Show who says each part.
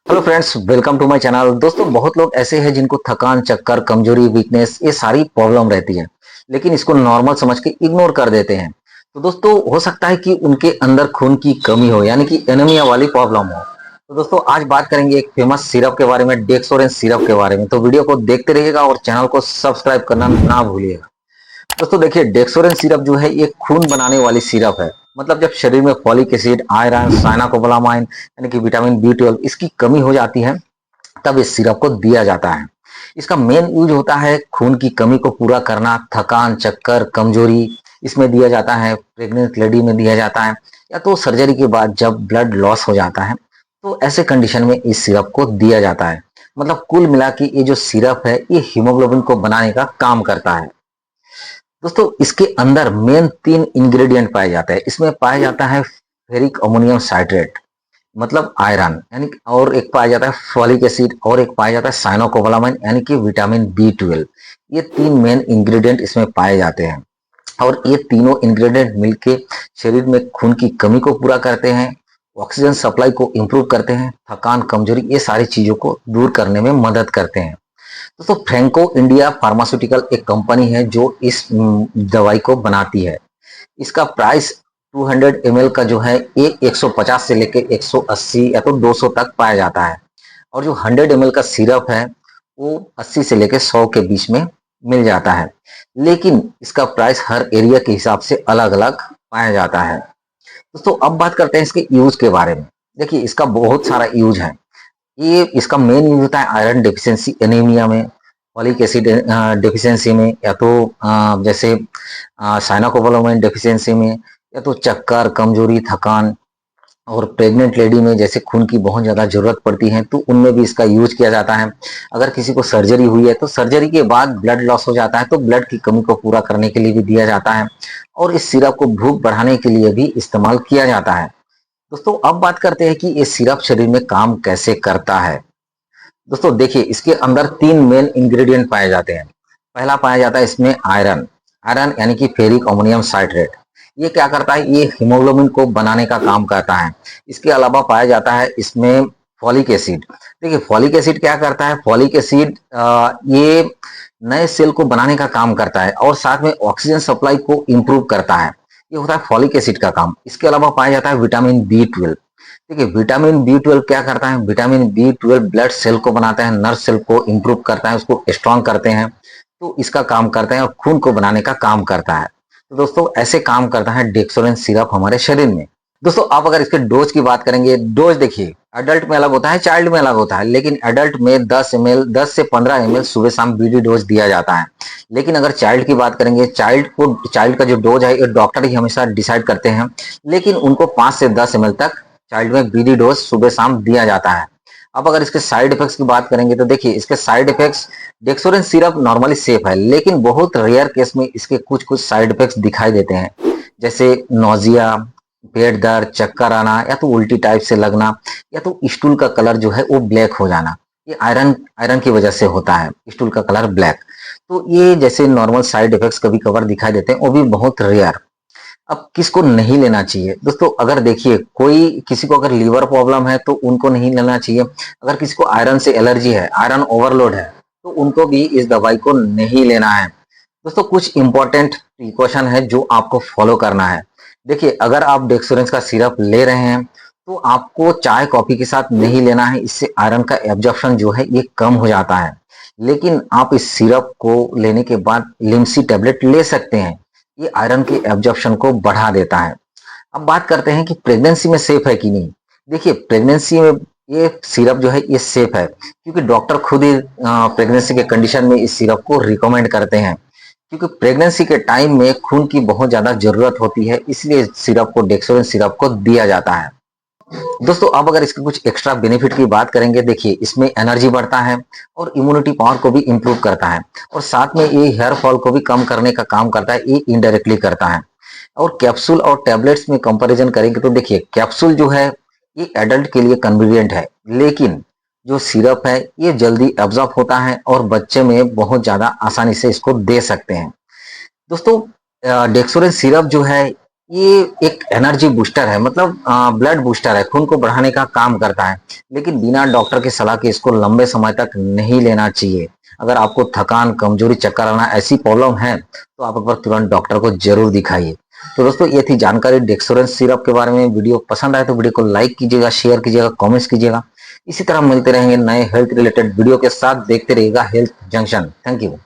Speaker 1: Hello friends, welcome to my channel. दोस्तों, बहुत लोग ऐसे हैं जिनको थकान, चक्कर, कमजोरी, वीकनेस ये सारी प्रॉब्लम रहती है, लेकिन इसको नॉर्मल समझ के इग्नोर कर देते हैं। तो दोस्तों, हो सकता है कि उनके अंदर खून की कमी हो, यानी कि एनीमिया वाली प्रॉब्लम हो। तो दोस्तों, आज बात करेंगे एक फेमस सिरप के बारे में, डेक्सोरेंस सिरप के बारे में। तो वीडियो को देखते रहिएगा और चैनल को सब्सक्राइब करना ना भूलिएगा। दोस्तों देखिए, डेक्सोरेंस सिरप जो है ये खून बनाने वाली सिरप है। मतलब जब शरीर में फॉलिक एसिड, आयरन, साइनाकोबालामाइन यानी कि विटामिन B12 इसकी कमी हो जाती है, तब इस सिरप को दिया जाता है। इसका मेन यूज होता है खून की कमी को पूरा करना, थकान, चक्कर, कमजोरी इसमें दिया जाता है, प्रेग्नेंट लेडी में दिया जाता है, या तो सर्जरी के बाद जब ब्लड लॉस हो जाता है तो ऐसे कंडीशन में इस सिरप को दिया जाता है। मतलब कुल मिला के ये जो सिरप है ये हीमोग्लोबिन को बनाने का काम करता है। दोस्तों, इसके अंदर मेन 3 इंग्रेडिएंट पाए जाते हैं। इसमें पाया जाता है फेरिक अमोनियम साइट्रेट, मतलब आयरन, यानी और एक पाया जाता है फॉलिक एसिड, और एक पाया जाता है साइनोकोबालामाइन यानी कि विटामिन B12। ये 3 मेन इंग्रेडिएंट इसमें पाए जाते हैं, और ये तीनों इंग्रेडिएंट मिलके शरीर में खून की कमी को पूरा करते हैं, ऑक्सीजन सप्लाई को इम्प्रूव करते हैं, थकान, कमजोरी ये सारी चीजों को दूर करने में मदद करते हैं। दोस्तों, फ्रैंको इंडिया फार्मास्यूटिकल एक कंपनी है जो इस दवाई को बनाती है। इसका प्राइस 200 ml का जो है ये 150 से लेकर 180 या तो 200 तक पाया जाता है, और जो 100 ml का सिरप है वो 80 से लेकर 100 के बीच में मिल जाता है। लेकिन इसका प्राइस हर एरिया के हिसाब से अलग अलग पाया जाता है। दोस्तों, अब बात करते हैं इसके यूज के बारे में। देखिए, इसका बहुत सारा यूज है। ये इसका मेन यूज होता है आयरन डेफिशिएंसी एनीमिया में, फॉलिक एसिड डेफिशिएंसी में, या तो जैसे साइनाकोबालामाइन डेफिशिएंसी में, या तो चक्कर, कमजोरी, थकान, और प्रेग्नेंट लेडी में जैसे खून की बहुत ज़्यादा ज़रूरत पड़ती है तो उनमें भी इसका यूज किया जाता है। अगर किसी को सर्जरी हुई है तो सर्जरी के बाद ब्लड लॉस हो जाता है तो ब्लड की कमी को पूरा करने के लिए भी दिया जाता है, और इस सिरप को भूख बढ़ाने के लिए भी इस्तेमाल किया जाता है। दोस्तों, अब बात करते हैं कि ये सिरप शरीर में काम कैसे करता है। दोस्तों देखिए, इसके अंदर 3 मेन इंग्रेडिएंट पाए जाते हैं। पहला पाया जाता है इसमें आयरन। आयरन यानी कि फेरिक अमोनियम साइट्रेट। ये क्या करता है, ये हीमोग्लोबिन को बनाने का काम करता है। इसके अलावा पाया जाता है इसमें फॉलिक एसिड। देखिए, फॉलिक एसिड क्या करता है, फॉलिक एसिड ये नए सेल को बनाने का काम करता है, और साथ में ऑक्सीजन सप्लाई को इम्प्रूव करता है। ये होता है फॉलिक एसिड का काम। इसके अलावा पाया जाता है विटामिन B12। देखिए, विटामिन B12 क्या करता है, विटामिन B12 ब्लड सेल को बनाता है, नर्व सेल को इम्प्रूव करता है, उसको स्ट्रांग करते हैं, तो इसका काम करता है, और खून को बनाने का काम करता है। तो दोस्तों, ऐसे काम करता है डेक्सोरेंस सिरप हमारे शरीर में। दोस्तों, आप अगर इसके डोज की बात करेंगे, डोज देखिए, अडल्ट में अलग होता है, चाइल्ड में अलग होता है। लेकिन अडल्ट में 10 से 15 ml सुबह शाम बीडी डोज दिया जाता है। लेकिन अगर चाइल्ड की बात करेंगे, चाइल्ड का जो डोज है ये डॉक्टर ही हमेशा डिसाइड करते हैं, लेकिन उनको 5 से 10 ml तक चाइल्ड में बीडी डोज सुबह शाम दिया जाता है। अब अगर इसके साइड इफेक्ट्स की बात करेंगे तो देखिए, इसके साइड इफेक्ट्स, डेक्सोरेंस सिरप नॉर्मली सेफ है, लेकिन बहुत रेयर केस में इसके कुछ कुछ साइड इफेक्ट्स दिखाई देते हैं, जैसे नोजिया, पेट दर्द, चक्कर आना, या तो उल्टी टाइप से लगना, या तो स्टूल का कलर जो है वो ब्लैक हो जाना। ये आयरन आयरन की वजह से होता है, स्टूल का कलर ब्लैक। तो ये जैसे नॉर्मल साइड इफेक्ट्स कभी कभार दिखाई देते हैं, वो भी बहुत रेयर। अब किसको नहीं लेना चाहिए दोस्तों, अगर देखिए कोई किसी को अगर लीवर प्रॉब्लम है तो उनको नहीं लेना चाहिए। अगर किसी को आयरन से एलर्जी है, आयरन ओवरलोड है, तो उनको भी इस दवाई को नहीं लेना है। दोस्तों, कुछ इंपॉर्टेंट प्रिकॉशन है जो आपको फॉलो करना है। देखिए, अगर आप डेक्सोरेंस का सिरप ले रहे हैं तो आपको चाय कॉफी के साथ नहीं लेना है, इससे आयरन का एब्जॉर्प्शन जो है ये कम हो जाता है। लेकिन आप इस सिरप को लेने के बाद लिम्सी टैबलेट ले सकते हैं, ये आयरन के एब्जॉर्प्शन को बढ़ा देता है। अब बात करते हैं कि प्रेगनेंसी में सेफ है कि नहीं। देखिए, प्रेगनेंसी में ये सिरप जो है ये सेफ है, क्योंकि डॉक्टर खुद ही प्रेगनेंसी के कंडीशन में इस सिरप को रिकमेंड करते हैं, क्योंकि प्रेगनेंसी के टाइम में खून की बहुत ज्यादा जरूरत होती है, इसलिए सिरप को, डेक्सोरेंस सिरप को दिया जाता है। दोस्तों, अब अगर इसके कुछ एक्स्ट्रा बेनिफिट की बात करेंगे, देखिए इसमें एनर्जी बढ़ता है, और इम्यूनिटी पावर को भी इम्प्रूव करता है, और साथ में ये हेयर फॉल को भी कम करने का काम करता है, ये इनडायरेक्टली करता है। और कैप्सूल और टैबलेट्स में कंपैरिजन करेंगे तो देखिए, कैप्सूल जो है ये एडल्ट के लिए कन्वीनियंट है, लेकिन जो सिरप है ये जल्दी एब्जॉर्ब होता है, और बच्चे में बहुत ज़्यादा आसानी से इसको दे सकते हैं। दोस्तों, डेक्सोरेंस सिरप जो है ये एक एनर्जी बूस्टर है, मतलब ब्लड बूस्टर है, खून को बढ़ाने का काम करता है। लेकिन बिना डॉक्टर की सलाह के इसको लंबे समय तक नहीं लेना चाहिए। अगर आपको थकान, कमजोरी, चक्कर आना ऐसी प्रॉब्लम है तो आप एक बार तुरंत डॉक्टर को जरूर दिखाइए। तो दोस्तों ये थी जानकारी डेक्सोरेंस सिरप के बारे में। वीडियो पसंद आए तो वीडियो को लाइक कीजिएगा, शेयर कीजिएगा, कमेंट्स कीजिएगा। इसी तरह मिलते रहेंगे नए हेल्थ रिलेटेड वीडियो के साथ। देखते रहिएगा हेल्थ जंक्शन। Thank you.